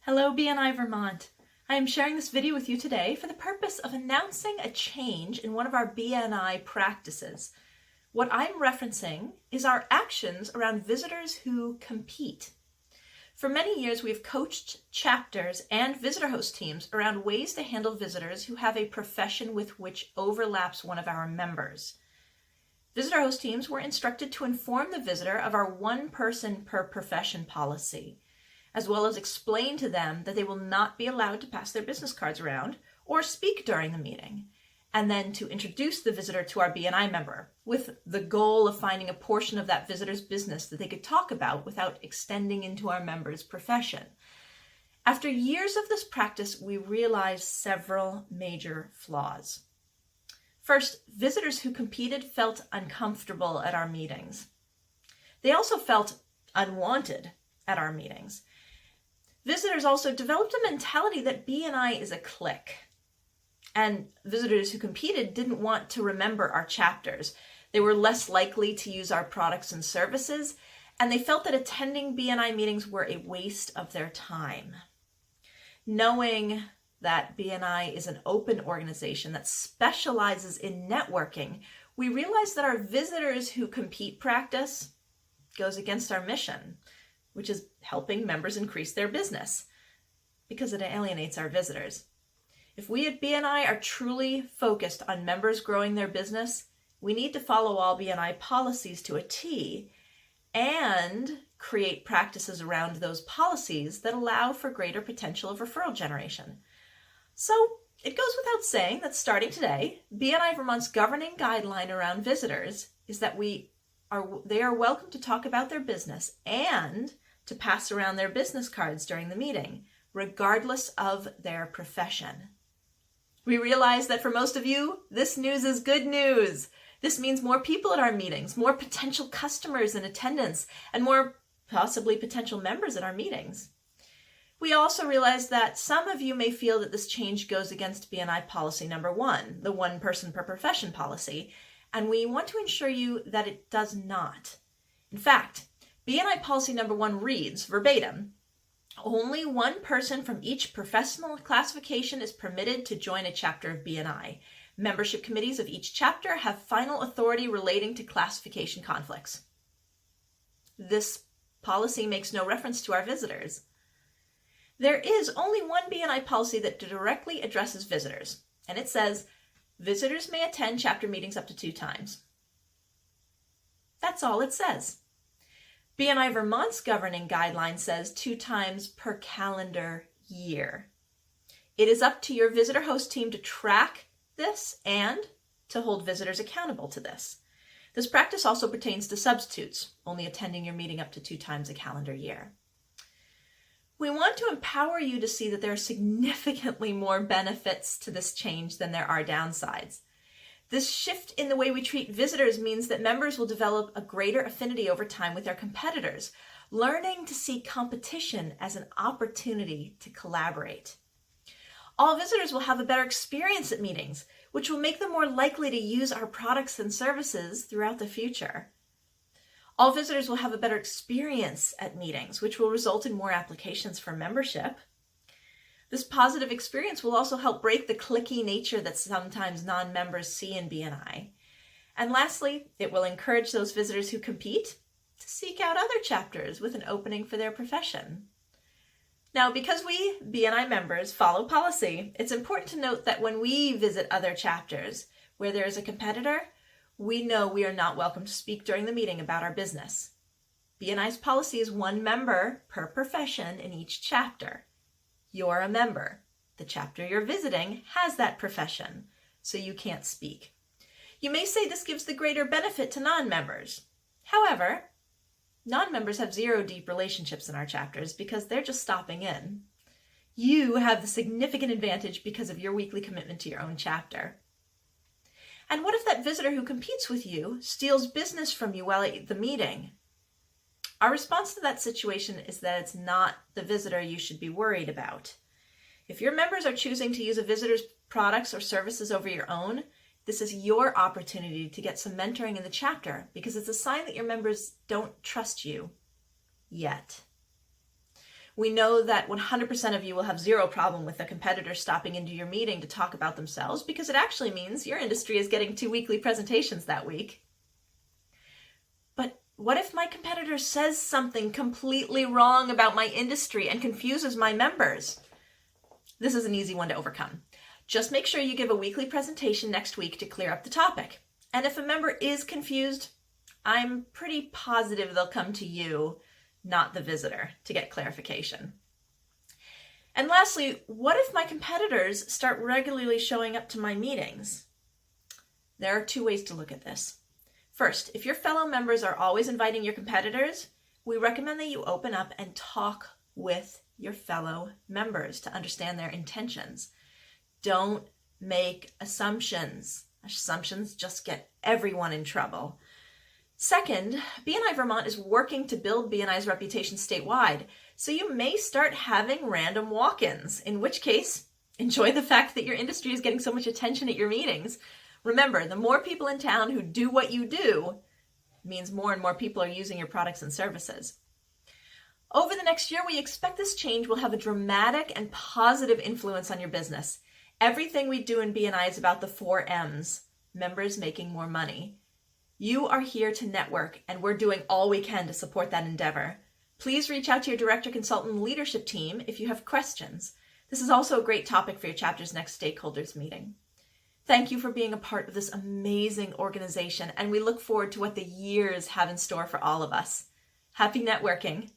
Hello BNI Vermont. I am sharing this video with you today for the purpose of announcing a change in one of our BNI practices. What I'm referencing is our actions around visitors who compete. For many years, we've coached chapters and visitor host teams around ways to handle visitors who have a profession with which overlaps one of our members. Visitor host teams were instructed to inform the visitor of our one person per profession policy, as well as explain to them that they will not be allowed to pass their business cards around or speak during the meeting, and then to introduce the visitor to our BNI member with the goal of finding a portion of that visitor's business that they could talk about without extending into our member's profession. After years of this practice, we realized several major flaws. First, visitors who competed felt uncomfortable at our meetings. They also felt unwanted at our meetings. Visitors also developed a mentality that BNI is a clique. And visitors who competed didn't want to remember our chapters. They were less likely to use our products and services, and they felt that attending BNI meetings were a waste of their time. Knowing that BNI is an open organization that specializes in networking, we realized that our visitors who compete practice goes against our mission, which is helping members increase their business, because it alienates our visitors. If we at BNI are truly focused on members growing their business, we need to follow all BNI policies to a T and create practices around those policies that allow for greater potential of referral generation. So it goes without saying that starting today, BNI Vermont's governing guideline around visitors is that they are welcome to talk about their business and to pass around their business cards during the meeting, regardless of their profession. We realize that for most of you, this news is good news. This means more people at our meetings, more potential customers in attendance, and more possibly potential members at our meetings. We also realize that some of you may feel that this change goes against BNI policy number 1, the one person per profession policy, and we want to ensure you that it does not. In fact, BNI policy number 1 reads verbatim, only one person from each professional classification is permitted to join a chapter of BNI. Membership committees of each chapter have final authority relating to classification conflicts. This policy makes no reference to our visitors. There is only one BNI policy that directly addresses visitors, and it says, visitors may attend chapter meetings up to 2 times. That's all it says. BNI Vermont's governing guideline says 2 times per calendar year. It is up to your visitor host team to track this and to hold visitors accountable to this. This practice also pertains to substitutes, only attending your meeting up to 2 times a calendar year. We want to empower you to see that there are significantly more benefits to this change than there are downsides. This shift in the way we treat visitors means that members will develop a greater affinity over time with their competitors, learning to see competition as an opportunity to collaborate. All visitors will have a better experience at meetings, which will make them more likely to use our products and services throughout the future. All visitors will have a better experience at meetings, which will result in more applications for membership. This positive experience will also help break the cliquey nature that sometimes non-members see in BNI. And lastly, it will encourage those visitors who compete to seek out other chapters with an opening for their profession. Now, because we BNI members follow policy, it's important to note that when we visit other chapters where there is a competitor, we know we are not welcome to speak during the meeting about our business. BNI's policy is 1 member per profession in each chapter. You're a member. The chapter you're visiting has that profession, so you can't speak. You may say this gives the greater benefit to non-members. However, non-members have 0 deep relationships in our chapters because they're just stopping in. You have the significant advantage because of your weekly commitment to your own chapter. And what if that visitor who competes with you steals business from you while at the meeting? Our response to that situation is that it's not the visitor you should be worried about. If your members are choosing to use a visitor's products or services over your own, this is your opportunity to get some mentoring in the chapter because it's a sign that your members don't trust you yet. We know that 100% of you will have zero problem with a competitor stopping into your meeting to talk about themselves, because it actually means your industry is getting 2 weekly presentations that week. But what if my competitor says something completely wrong about my industry and confuses my members? This is an easy one to overcome. Just make sure you give a weekly presentation next week to clear up the topic. And if a member is confused, I'm pretty positive they'll come to you, not the visitor, to get clarification. And lastly, what if my competitors start regularly showing up to my meetings? There are 2 ways to look at this. First, if your fellow members are always inviting your competitors, we recommend that you open up and talk with your fellow members to understand their intentions. Don't make assumptions. Assumptions just get everyone in trouble. Second, BNI Vermont is working to build BNI's reputation statewide, so you may start having random walk-ins, in which case, enjoy the fact that your industry is getting so much attention at your meetings. Remember, the more people in town who do what you do means more and more people are using your products and services. Over the next year, we expect this change will have a dramatic and positive influence on your business. Everything we do in BNI is about the 4 M's, members making more money. You are here to network, and we're doing all we can to support that endeavor. Please reach out to your director, consultant, and leadership team if you have questions. This is also a great topic for your chapter's next stakeholders meeting. Thank you for being a part of this amazing organization, and we look forward to what the years have in store for all of us. Happy networking.